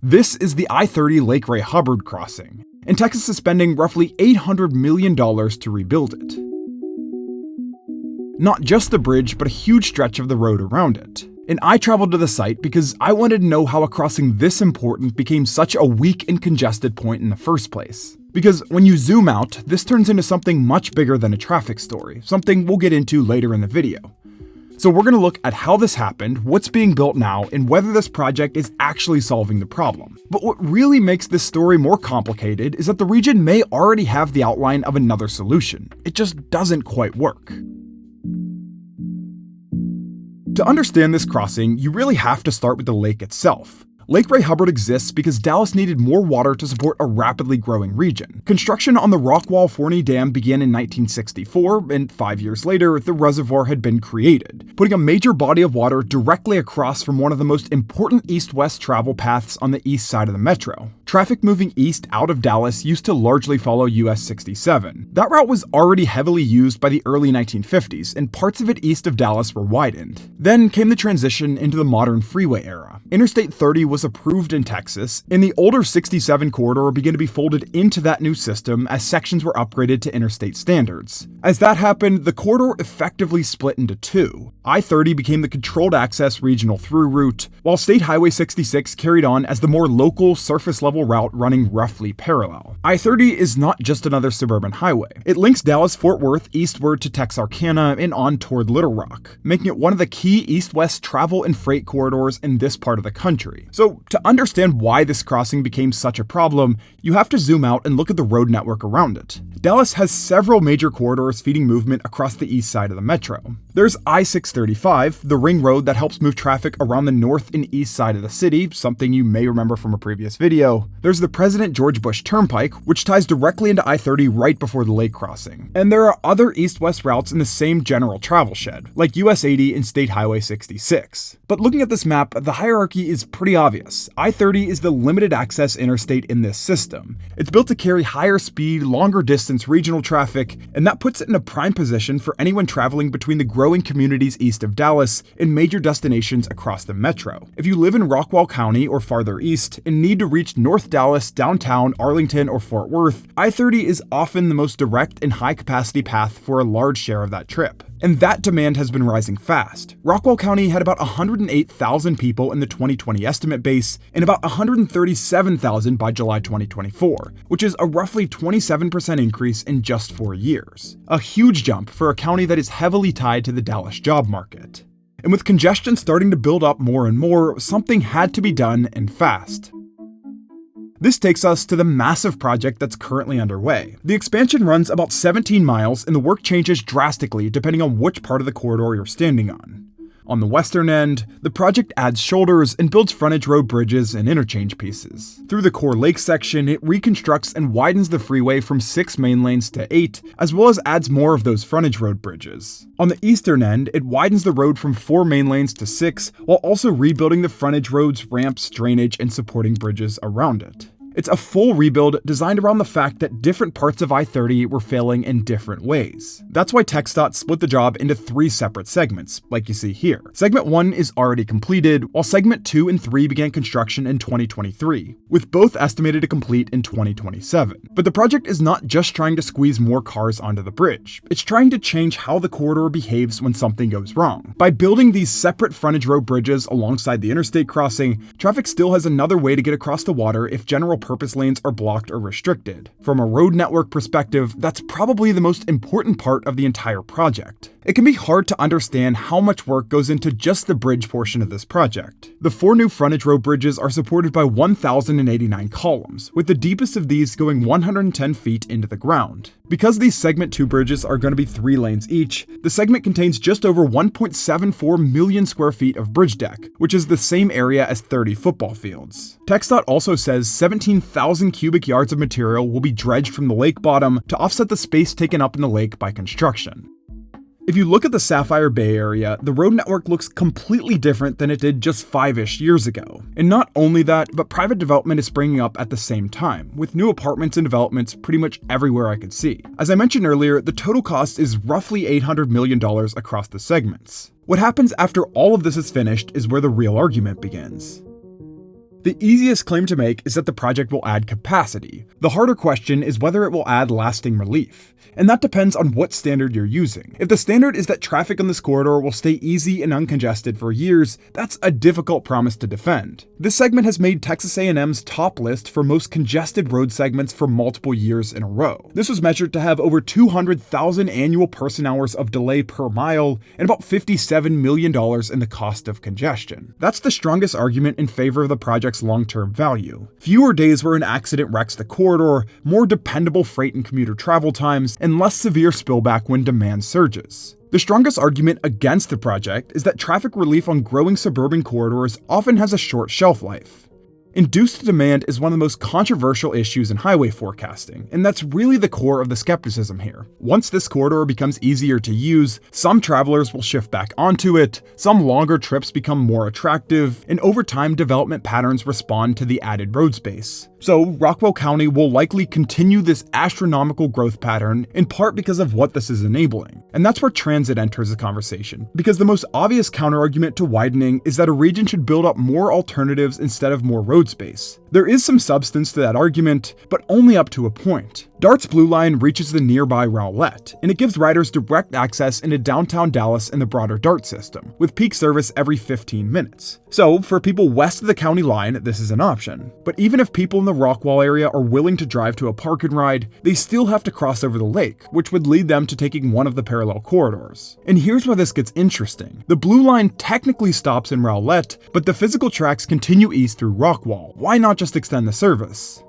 This is the I-30 Lake Ray Hubbard crossing, and Texas is spending roughly $800 million to rebuild it. Not just the bridge, but a huge stretch of the road around it. And I traveled to the site because I wanted to know how a crossing this important became such a weak and congested point in the first place. Because when you zoom out, this turns into something much bigger than a traffic story, something we'll get into later in the video. So we're going to look at how this happened, what's being built now, and whether this project is actually solving the problem. But what really makes this story more complicated is that the region may already have the outline of another solution. It just doesn't quite work. To understand this crossing, you really have to start with the lake itself. Lake Ray Hubbard exists because Dallas needed more water to support a rapidly growing region. Construction on the Rockwall County Dam began in 1964, and 5 years later, the reservoir had been created, putting a major body of water directly across from one of the most important east-west travel paths on the east side of the metro. Traffic moving east out of Dallas used to largely follow US 67. That route was already heavily used by the early 1950s, and parts of it east of Dallas were widened. Then came the transition into the modern freeway era. Interstate 30 was approved in Texas, and the older 67 corridor began to be folded into that new system as sections were upgraded to interstate standards. As that happened, the corridor effectively split into two. I-30 became the controlled access regional through route, while State Highway 66 carried on as the more local surface-level route running roughly parallel. I-30 is not just another suburban highway. It links Dallas-Fort Worth eastward to Texarkana and on toward Little Rock, making it one of the key east-west travel and freight corridors in this part of the country. So, to understand why this crossing became such a problem, you have to zoom out and look at the road network around it. Dallas has several major corridors feeding movement across the east side of the metro. There's I-635, the ring road that helps move traffic around the north and east side of the city, something you may remember from a previous video. There's the President George Bush Turnpike, which ties directly into I-30 right before the lake crossing. And there are other east-west routes in the same general travel shed, like US 80 and State Highway 66. But looking at this map, the hierarchy is pretty obvious. I-30 is the limited access interstate in this system. It's built to carry higher speed, longer distance regional traffic, and that puts it in a prime position for anyone traveling between the growing communities east of Dallas and major destinations across the metro. If you live in Rockwall County or farther east and need to reach North Dallas, downtown, Arlington, or Fort Worth, I-30 is often the most direct and high-capacity path for a large share of that trip. And that demand has been rising fast. Rockwall County had about 108,000 people in the 2020 estimate base and about 137,000 by July 2024, which is a roughly 27% increase in just 4 years. A huge jump for a county that is heavily tied to the Dallas job market. And with congestion starting to build up more and more, something had to be done and fast. This takes us to the massive project that's currently underway. The expansion runs about 17 miles and the work changes drastically depending on which part of the corridor you're standing on. On the western end, the project adds shoulders and builds frontage road bridges and interchange pieces. Through the core lake section, it reconstructs and widens the freeway from 6 main lanes to 8, as well as adds more of those frontage road bridges. On the eastern end, it widens the road from 4 main lanes to 6, while also rebuilding the frontage roads, ramps, drainage, and supporting bridges around it. It's a full rebuild designed around the fact that different parts of I-30 were failing in different ways. That's why TxDOT split the job into 3 separate segments, like you see here. Segment 1 is already completed, while Segment 2 and 3 began construction in 2023, with both estimated to complete in 2027. But the project is not just trying to squeeze more cars onto the bridge. It's trying to change how the corridor behaves when something goes wrong. By building these separate frontage road bridges alongside the interstate crossing, traffic still has another way to get across the water if general purpose lanes are blocked or restricted. From a road network perspective, that's probably the most important part of the entire project. It can be hard to understand how much work goes into just the bridge portion of this project. The 4 new frontage road bridges are supported by 1,089 columns, with the deepest of these going 110 feet into the ground. Because these segment 2 bridges are going to be 3 lanes each, the segment contains just over 1.74 million square feet of bridge deck, which is the same area as 30 football fields. TxDOT also says 17,000 cubic yards of material will be dredged from the lake bottom to offset the space taken up in the lake by construction. If you look at the Sapphire Bay area, the road network looks completely different than it did just 5-ish years ago. And not only that, but private development is springing up at the same time, with new apartments and developments pretty much everywhere I could see. As I mentioned earlier, the total cost is roughly $800 million across the segments. What happens after all of this is finished is where the real argument begins. The easiest claim to make is that the project will add capacity. The harder question is whether it will add lasting relief. And that depends on what standard you're using. If the standard is that traffic on this corridor will stay easy and uncongested for years, that's a difficult promise to defend. This segment has made Texas A&M's top list for most congested road segments for multiple years in a row. This was measured to have over 200,000 annual person-hours of delay per mile and about $57 million in the cost of congestion. That's the strongest argument in favor of the project's long-term value. Fewer days where an accident wrecks the corridor, more dependable freight and commuter travel times, and less severe spillback when demand surges. The strongest argument against the project is that traffic relief on growing suburban corridors often has a short shelf life. Induced demand is one of the most controversial issues in highway forecasting, and that's really the core of the skepticism here. Once this corridor becomes easier to use, some travelers will shift back onto it, some longer trips become more attractive, and over time development patterns respond to the added road space. So Rockwall County will likely continue this astronomical growth pattern, in part because of what this is enabling. And that's where transit enters the conversation, because the most obvious counterargument to widening is that a region should build up more alternatives instead of more road space. There is some substance to that argument, but only up to a point. DART's Blue Line reaches the nearby Rowlett, and it gives riders direct access into downtown Dallas and the broader DART system, with peak service every 15 minutes. So, for people west of the county line, this is an option. But even if people in the Rockwall area are willing to drive to a park and ride, they still have to cross over the lake, which would lead them to taking one of the parallel corridors. And here's where this gets interesting. The Blue Line technically stops in Rowlett, but the physical tracks continue east through Rockwall. Why not just extend the service?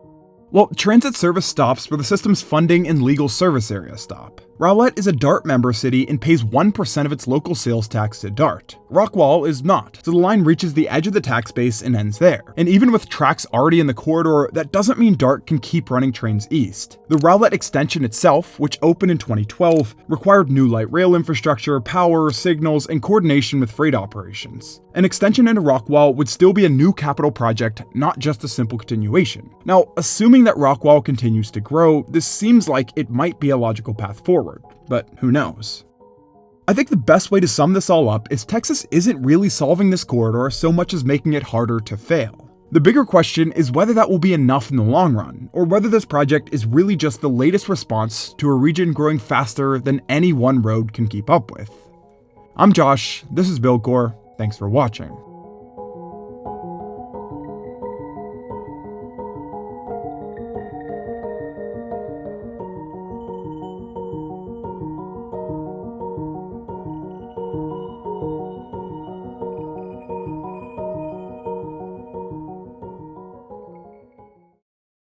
Well, transit service stops where the system's funding and legal service area stop. Rowlett is a DART member city and pays 1% of its local sales tax to DART. Rockwall is not, so the line reaches the edge of the tax base and ends there. And even with tracks already in the corridor, that doesn't mean DART can keep running trains east. The Rowlett extension itself, which opened in 2012, required new light rail infrastructure, power, signals, and coordination with freight operations. An extension into Rockwall would still be a new capital project, not just a simple continuation. Now, assuming that Rockwall continues to grow, this seems like it might be a logical path forward. But who knows? I think the best way to sum this all up is Texas isn't really solving this corridor so much as making it harder to fail. The bigger question is whether that will be enough in the long run, or whether this project is really just the latest response to a region growing faster than any one road can keep up with. I'm Josh, this is Buildcore, thanks for watching.